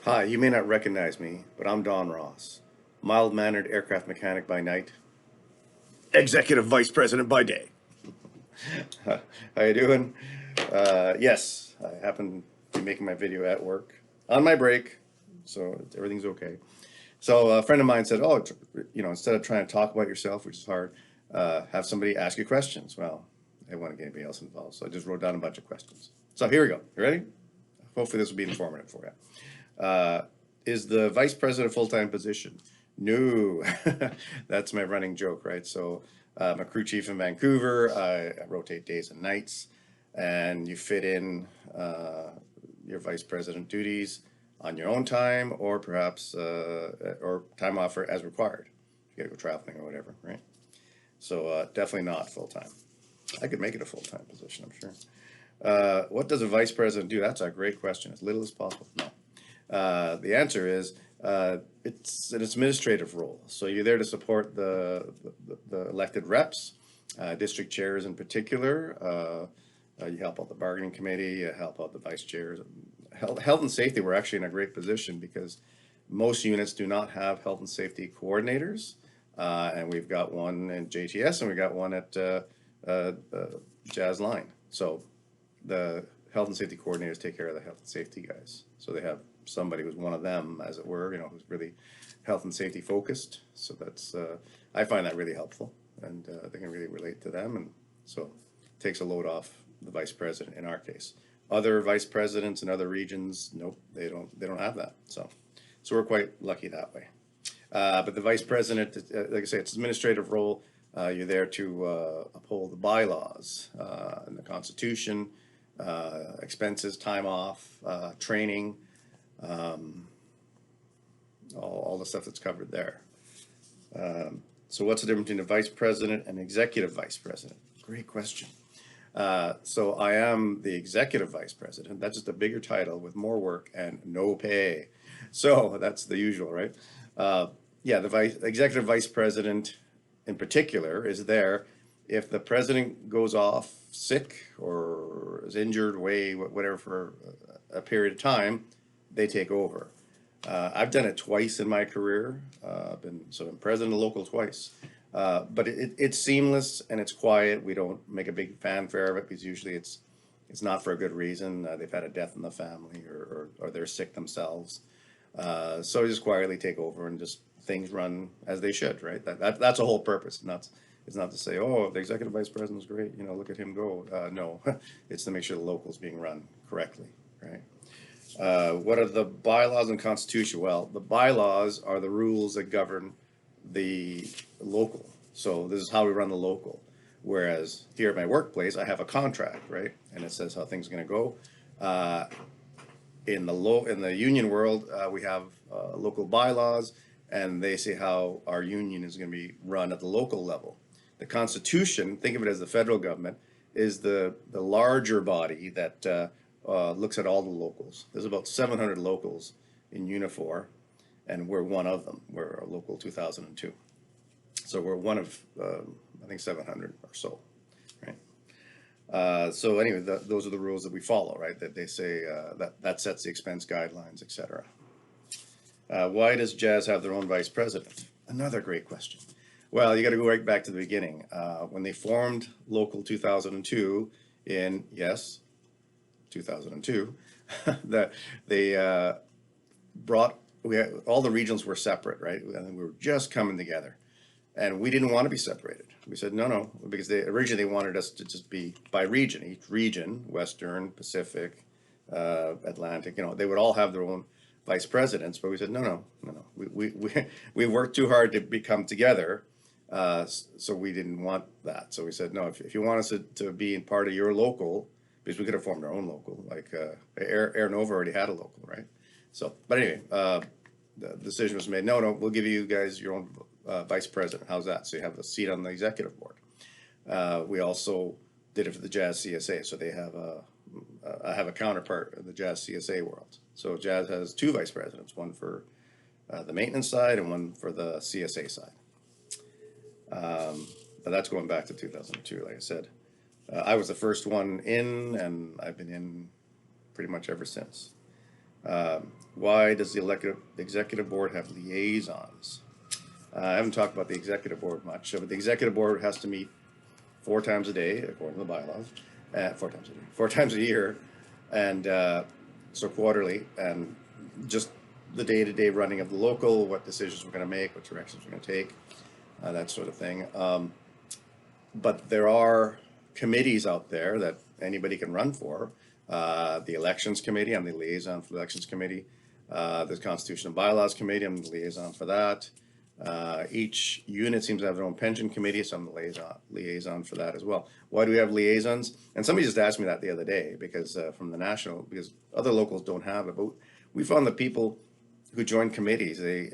Hi, you may not recognize me, but I'm Don Ross, mild-mannered aircraft mechanic by night, executive vice president by day. How you doing? Yes, I happen to be making my video at work on my break, so everything's okay. So a friend of mine said, "Oh, instead of trying to talk about yourself, which is hard, have somebody ask you questions." Well, I didn't want to get anybody else involved, so I just wrote down a bunch of questions. So here we go. You ready? Hopefully this will be informative for you. Is the vice president a full-time position? No, that's my running joke, right? So I'm a crew chief in Vancouver. I rotate days and nights, and you fit in your vice president duties on your own time, or perhaps or time off as required. You got to go traveling or whatever, right? So definitely not full-time. I could make it a full-time position, I'm sure. What does a vice president do? That's a great question. As little as possible. No. The answer is it's an administrative role. So you're there to support the elected reps, district chairs in particular. You help out the bargaining committee, you help out the vice chairs. Health and safety, we're actually in a great position because most units do not have health and safety coordinators. And we've got one in JTS and we got one at Jazz Line. So the health and safety coordinators take care of the health and safety guys. So they have somebody who's one of them, as it were, who's really health and safety focused. So that's, I find that really helpful, and they can really relate to them. And so it takes a load off the vice president in our case. Other vice presidents in other regions, nope, they don't have that. So we're quite lucky that way. But the vice president, like I say, it's an administrative role. You're there to uphold the bylaws and the Constitution, expenses, time off, training, all the stuff that's covered there. So what's the difference between a vice president and executive vice president? Great question. So I am the executive vice president. That's just a bigger title with more work and no pay. So that's the usual, right? Yeah, the executive vice president in particular is there if the president goes off sick or is injured, away, whatever, for a period of time, they take over. I've done it twice in my career. I've been president of local twice. But it's seamless and it's quiet. We don't make a big fanfare of it because usually it's not for a good reason. They've had a death in the family or they're sick themselves. So we just quietly take over and just things run as they should, right? That's the whole purpose. It's not to say, oh, the executive vice president is great, look at him go. No, it's to make sure the local's being run correctly, right? What are the bylaws and constitution? Well, the bylaws are the rules that govern the local. So this is how we run the local. Whereas here at my workplace, I have a contract, right? And it says how things are going to go. In the union world, we have local bylaws, and they say how our union is going to be run at the local level. The Constitution, think of it as the federal government, is the larger body that looks at all the locals. There's about 700 locals in Unifor, and we're one of them. We're a local 2002. So we're one of, I think, 700 or so, right? So anyway, those are the rules that we follow, right? That they say that sets the expense guidelines, etc. Why does Jazz have their own vice president? Another great question. Well, you got to go right back to the beginning. When they formed Local 2002 in, yes, 2002, that they brought, all the regions were separate, right? And we were just coming together. And we didn't want to be separated. We said, no, because originally they wanted us to just be by region. Each region, Western, Pacific, Atlantic, they would all have their own vice presidents. But we said, no. We worked too hard to become together. So we didn't want that. So we said, no, if you want us to be part of your local, because we could have formed our own local, like Air Nova already had a local, right? So, but anyway, the decision was made, no, we'll give you guys your own vice president. How's that? So you have a seat on the executive board. We also did it for the Jazz CSA. So they have I have a counterpart in the Jazz CSA world. So Jazz has two vice presidents, one for the maintenance side and one for the CSA side. But that's going back to 2002, like I said. I was the first one in, and I've been in pretty much ever since. Why does the executive board have liaisons? I haven't talked about the executive board much, but the executive board has to meet 4 times a day, according to the bylaws, 4 times a day, 4 times a year, and so quarterly, and just the day-to-day running of the local, what decisions we're going to make, what directions we're going to take, that sort of thing. But there are committees out there that anybody can run for. The elections committee, I'm the liaison for the elections committee. The Constitution and Bylaws committee, I'm the liaison for that. Each unit seems to have their own pension committee, so I'm the liaison for that as well. Why do we have liaisons? And somebody just asked me that the other day because from the national, because other locals don't have it. But we found that people who joined committees, they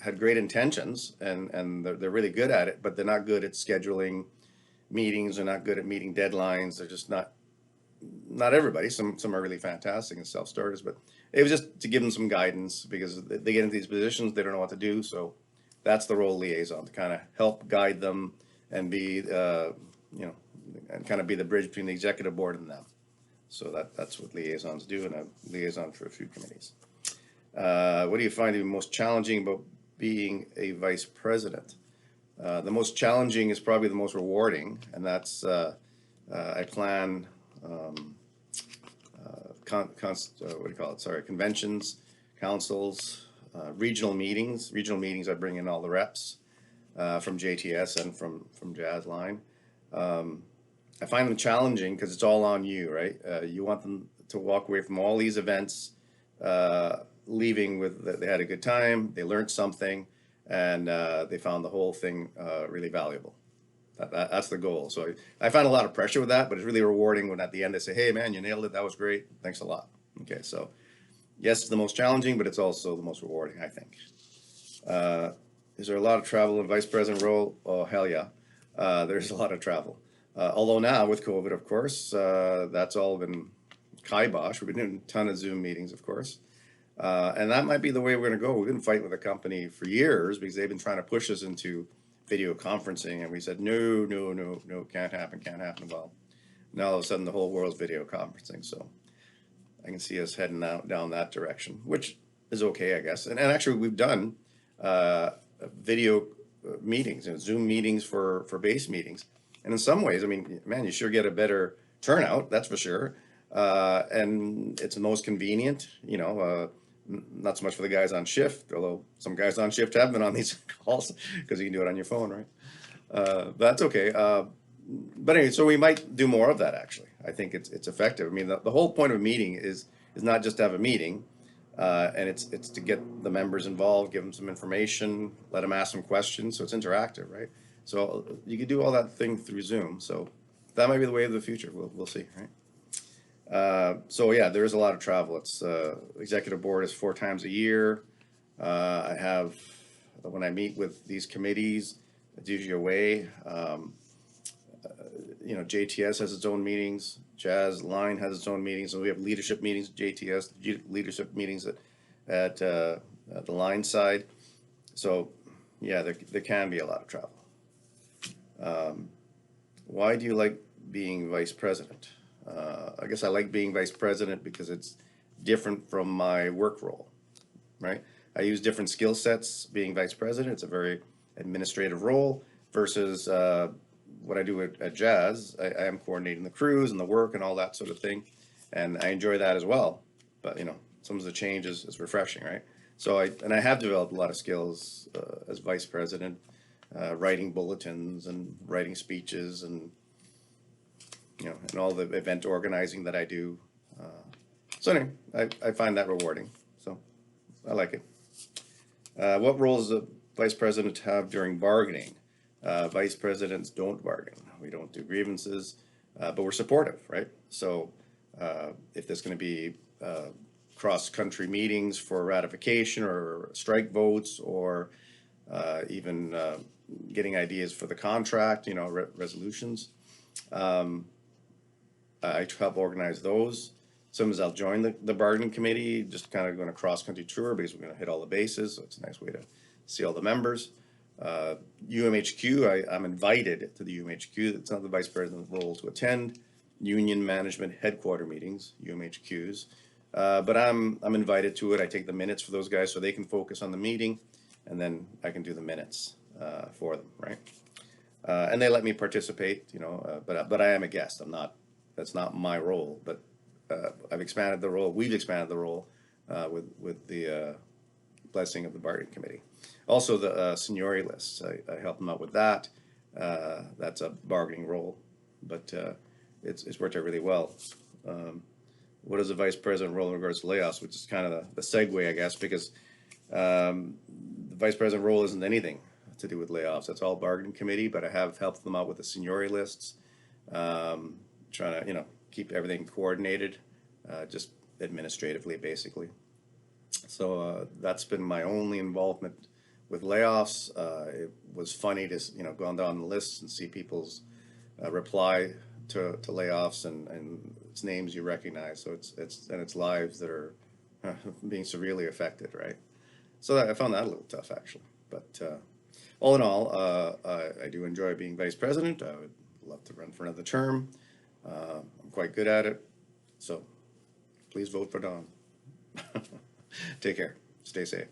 had great intentions and they're really good at it, but they're not good at scheduling meetings. They're not good at meeting deadlines. They're just not everybody. Some are really fantastic and self-starters, but it was just to give them some guidance because they get into these positions, they don't know what to do. So that's the role of liaison, to kind of help guide them and be, and kind of be the bridge between the executive board and them. So that's what liaisons do, and I'm liaison for a few committees. What do you find to be most challenging about being a vice president? The most challenging is probably the most rewarding, and that's I plan conventions, councils, regional meetings. Regional meetings, I bring in all the reps from JTS and from Jazz Line. I find them challenging because it's all on you, right? You want them to walk away from all these events leaving with that they had a good time, they learned something, and they found the whole thing really valuable. That's the goal. So I find a lot of pressure with that, but it's really rewarding when at the end they say, hey man, you nailed it, that was great, thanks a lot. Okay, so yes, it's the most challenging, but it's also the most rewarding, I think. Is there a lot of travel in vice president role? Oh, hell yeah. There's a lot of travel. Although now with COVID, of course, that's all been kibosh. We've been doing a ton of Zoom meetings, of course. And that might be the way we're going to go. We've been fighting with the company for years because they've been trying to push us into video conferencing. And we said, no, no, no, no, can't happen, can't happen. Well, now all of a sudden the whole world's video conferencing. So I can see us heading down that direction, which is okay, I guess. And actually we've done video meetings and Zoom meetings for base meetings. And in some ways, I mean, man, you sure get a better turnout, that's for sure. And it's the most convenient, not so much for the guys on shift, although some guys on shift have been on these calls because you can do it on your phone, right? But that's okay. But anyway, so we might do more of that, actually. I think it's effective. I mean, the whole point of a meeting is not just to have a meeting, and it's to get the members involved, give them some information, let them ask some questions, so it's interactive, right? So you could do all that thing through Zoom. So that might be the way of the future. We'll see, right? So yeah, there is a lot of travel. It's executive board is 4 times a year. I have, when I meet with these committees, it's usually away. JTS has its own meetings. Jazz Line has its own meetings, and we have leadership meetings. JTS leadership meetings at the line side. So yeah, there can be a lot of travel. Why do you like being vice president? I guess I like being vice president because it's different from my work role, right? I use different skill sets being vice president. It's a very administrative role versus what I do at Jazz. I am coordinating the crews and the work and all that sort of thing. And I enjoy that as well. But, some of the change is refreshing, right? So I have developed a lot of skills as vice president, writing bulletins and writing speeches and and all the event organizing that I do. So anyway, I find that rewarding. So I like it. What role does the vice president have during bargaining? Vice presidents don't bargain. We don't do grievances, but we're supportive, right? So if there's going to be cross-country meetings for ratification or strike votes or even getting ideas for the contract, resolutions, I help organize those. Sometimes I'll join the bargaining committee, just kind of going a cross-country tour because we're going to hit all the bases. So it's a nice way to see all the members. UMHQ, I'm invited to the UMHQ. It's not the vice president's role to attend union management headquarter meetings, UMHQs. But I'm invited to it. I take the minutes for those guys so they can focus on the meeting, and then I can do the minutes for them, right? And they let me participate, but I am a guest. I'm not. That's not my role. But I've expanded the role. We've expanded the role with the blessing of the bargaining committee. Also, the seniority lists. I help them out with that. That's a bargaining role, but it's worked out really well. What is the vice president role in regards to layoffs, which is kind of the segue, I guess, because the vice president role isn't anything to do with layoffs. That's all bargaining committee, but I have helped them out with the seniority lists, trying to, keep everything coordinated, just administratively, basically. So that's been my only involvement with layoffs. It was funny to, go down the list and see people's reply to layoffs, and it's names you recognize. So it's lives that are being severely affected, right? So I found that a little tough, actually. But all in all, I do enjoy being vice president. I would love to run for another term. I'm quite good at it. So please vote for Don. Take care. Stay safe.